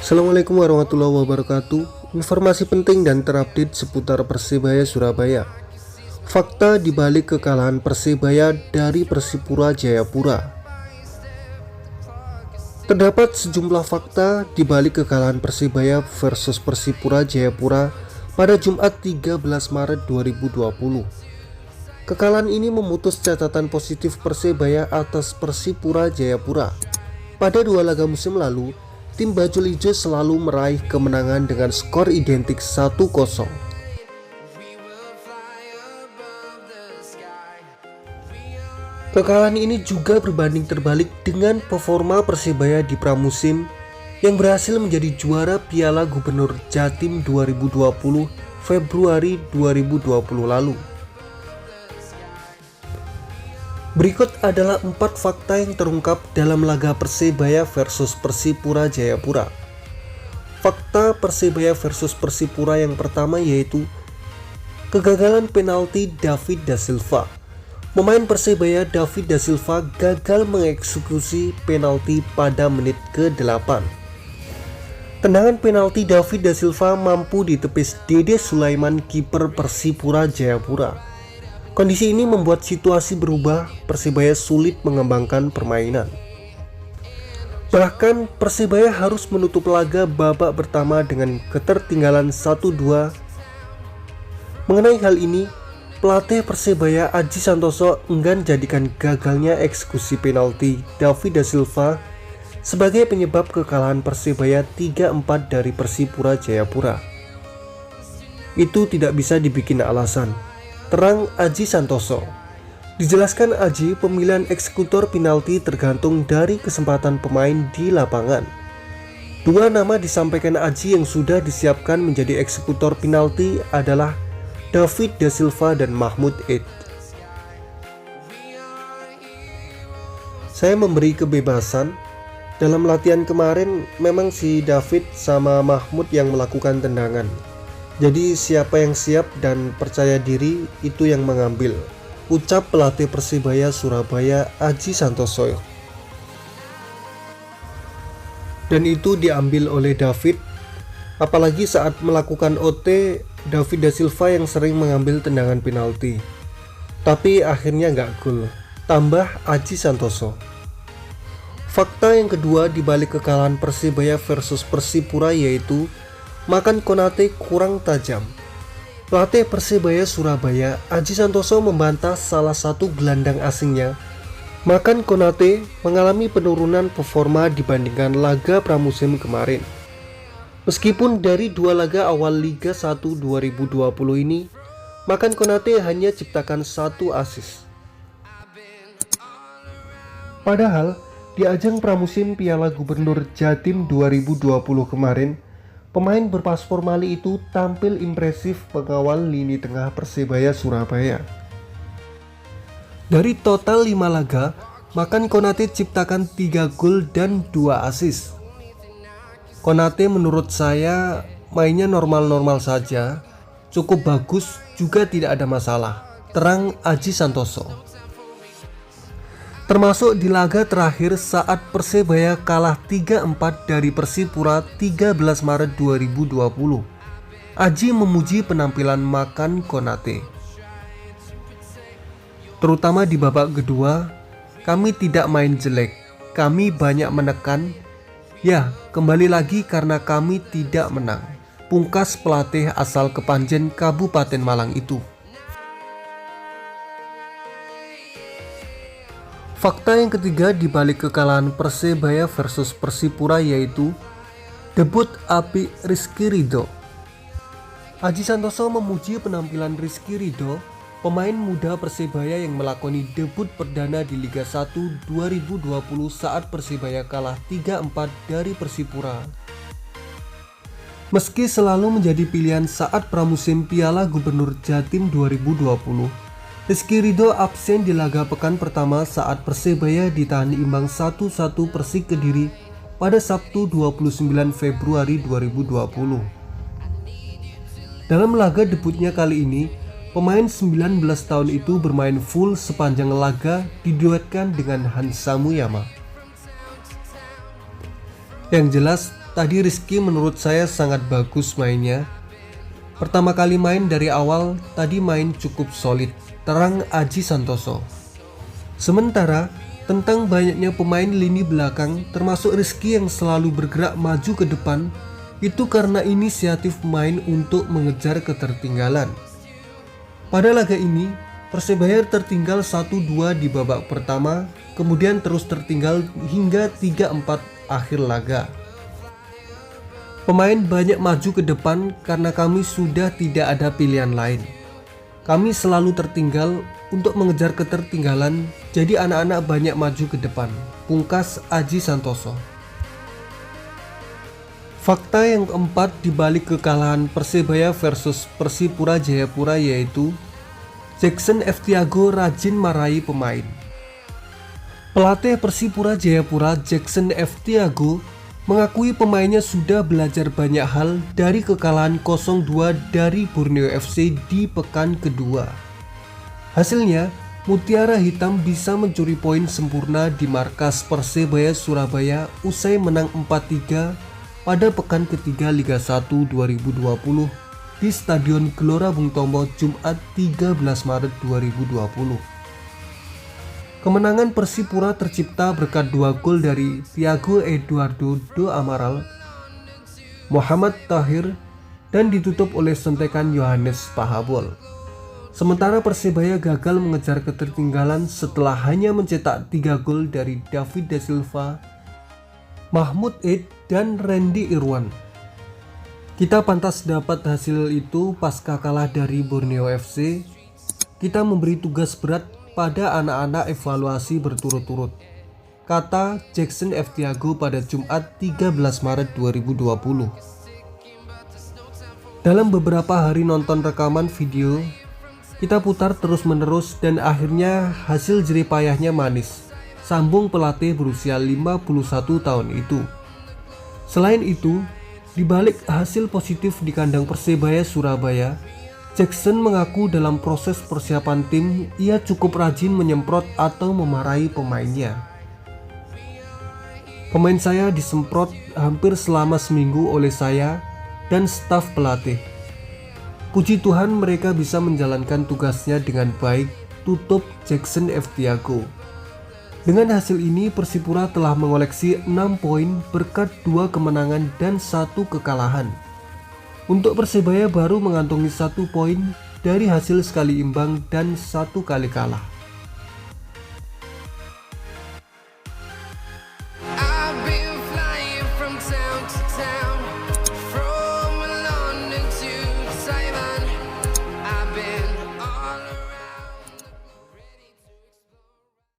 Assalamualaikum warahmatullahi wabarakatuh. Informasi penting dan terupdate seputar Persebaya Surabaya. Fakta dibalik kekalahan Persebaya dari Persipura Jayapura. Terdapat sejumlah fakta dibalik kekalahan Persebaya versus Persipura Jayapura pada Jumat 13 Maret 2020. Kekalahan ini memutus catatan positif Persebaya atas Persipura Jayapura. Pada dua laga musim lalu, tim Bajul Ijo selalu meraih kemenangan dengan skor identik 1-0. Kekalahan ini juga berbanding terbalik dengan performa Persebaya di pramusim yang berhasil menjadi juara Piala Gubernur Jatim 2020 Februari 2020 lalu. Berikut adalah 4 fakta yang terungkap dalam laga Persebaya versus Persipura Jayapura. Fakta Persebaya versus Persipura yang pertama yaitu kegagalan penalti David da Silva. Pemain Persebaya David da Silva gagal mengeksekusi penalti pada menit ke-8. Tendangan penalti David da Silva mampu ditepis Dede Sulaiman, kiper Persipura Jayapura. Kondisi ini membuat situasi berubah, Persebaya sulit mengembangkan permainan. Bahkan Persebaya harus menutup laga babak pertama dengan ketertinggalan 1-2. Mengenai hal ini, pelatih Persebaya Aji Santoso enggan jadikan gagalnya eksekusi penalti David da Silva sebagai penyebab kekalahan Persebaya 3-4 dari Persipura Jayapura. Itu tidak bisa dibikin alasan, terang Aji Santoso. Dijelaskan Aji, pemilihan eksekutor penalti tergantung dari kesempatan pemain di lapangan. Dua nama disampaikan Aji yang sudah disiapkan menjadi eksekutor penalti adalah David da Silva dan Mahmud Eid. Saya memberi kebebasan. Dalam latihan kemarin memang si David sama Mahmud yang melakukan tendangan. Jadi siapa yang siap dan percaya diri itu yang mengambil, ucap pelatih Persebaya Surabaya Aji Santoso. Dan itu diambil oleh David, apalagi saat melakukan OT, David da Silva yang sering mengambil tendangan penalti. Tapi akhirnya nggak gol, tambah Aji Santoso. Fakta yang kedua dibalik kekalahan Persebaya versus Persipura yaitu Makan Konate kurang tajam. Pelatih Persebaya Surabaya Aji Santoso membantah salah satu gelandang asingnya, Makan Konate, mengalami penurunan performa dibandingkan laga pramusim kemarin. Meskipun dari dua laga awal Liga 1 2020 ini, Makan Konate hanya ciptakan 1 assist. Padahal di ajang pramusim Piala Gubernur Jatim 2020 kemarin, pemain berpaspor Mali itu tampil impresif mengawal lini tengah Persebaya Surabaya. Dari total 5 laga, Makan Konate ciptakan 3 gol dan 2 assist. Konate menurut saya mainnya normal-normal saja, cukup bagus, juga tidak ada masalah, terang Aji Santoso. Termasuk di laga terakhir saat Persebaya kalah 3-4 dari Persipura 13 Maret 2020. Aji memuji penampilan Makan Konate. Terutama di babak kedua, kami tidak main jelek, kami banyak menekan. Ya, kembali lagi karena kami tidak menang, pungkas pelatih asal Kepanjen Kabupaten Malang itu. Fakta yang ketiga dibalik kekalahan Persebaya versus Persipura yaitu debut apik Rizky Ridho. Aji Santoso memuji penampilan Rizky Ridho, pemain muda Persebaya yang melakoni debut perdana di Liga 1 2020 saat Persebaya kalah 3-4 dari Persipura. Meski selalu menjadi pilihan saat pramusim Piala Gubernur Jatim 2020, Rizky Ridho absen di laga pekan pertama saat Persebaya ditahan imbang 1-1 Persik Kediri pada Sabtu 29 Februari 2020. Dalam laga debutnya kali ini, pemain 19 tahun itu bermain full sepanjang laga diduetkan dengan Hansa Muyama. Yang jelas, tadi Rizky menurut saya sangat bagus mainnya. Pertama kali main dari awal, tadi main cukup solid, terang Aji Santoso. Sementara, tentang banyaknya pemain lini belakang, termasuk Rizky yang selalu bergerak maju ke depan, itu karena inisiatif pemain untuk mengejar ketertinggalan. Pada laga ini, Persebaya tertinggal 1-2 di babak pertama, kemudian terus tertinggal hingga 3-4 akhir laga. Pemain banyak maju ke depan karena kami sudah tidak ada pilihan lain. Kami selalu tertinggal untuk mengejar ketertinggalan, jadi anak-anak banyak maju ke depan. Pungkas Aji Santoso. Fakta yang keempat di balik kekalahan Persebaya versus Persipura Jayapura yaitu Jackson F. Tiago rajin marahi pemain. Pelatih Persipura Jayapura Jackson F. Tiago mengakui pemainnya sudah belajar banyak hal dari kekalahan 0-2 dari Borneo FC di pekan kedua. Hasilnya, Mutiara Hitam bisa mencuri poin sempurna di markas Persebaya Surabaya usai menang 4-3 pada pekan ketiga Liga 1 2020 di Stadion Gelora Bung Tomo Jumat 13 Maret 2020. Kemenangan Persipura tercipta berkat 2 gol dari Thiago Eduardo do Amaral, Muhammad Tahir, dan ditutup oleh sentekan Yohanes Pahabol. Sementara Persebaya gagal mengejar ketertinggalan setelah hanya mencetak 3 gol dari David da Silva, Mahmud Eid, dan Randy Irwan. Kita pantas dapat hasil itu pasca kalah dari Borneo FC. Kita memberi tugas berat pada anak-anak evaluasi berturut-turut, kata Jackson F. Tiago pada Jumat 13 Maret 2020. Dalam beberapa hari nonton rekaman video, kita putar terus-menerus dan akhirnya hasil jeripayahnya manis, sambung pelatih berusia 51 tahun itu. Selain itu, di balik hasil positif di kandang Persebaya Surabaya, Jackson mengaku dalam proses persiapan tim, ia cukup rajin menyemprot atau memarahi pemainnya. Pemain saya disemprot hampir selama seminggu oleh saya dan staf pelatih. Puji Tuhan mereka bisa menjalankan tugasnya dengan baik, tutup Jackson F. Tiago. Dengan hasil ini Persipura telah mengoleksi 6 poin berkat 2 kemenangan dan 1 kekalahan. Untuk Persebaya baru mengantongi 1 poin dari hasil sekali imbang dan 1 kali kalah.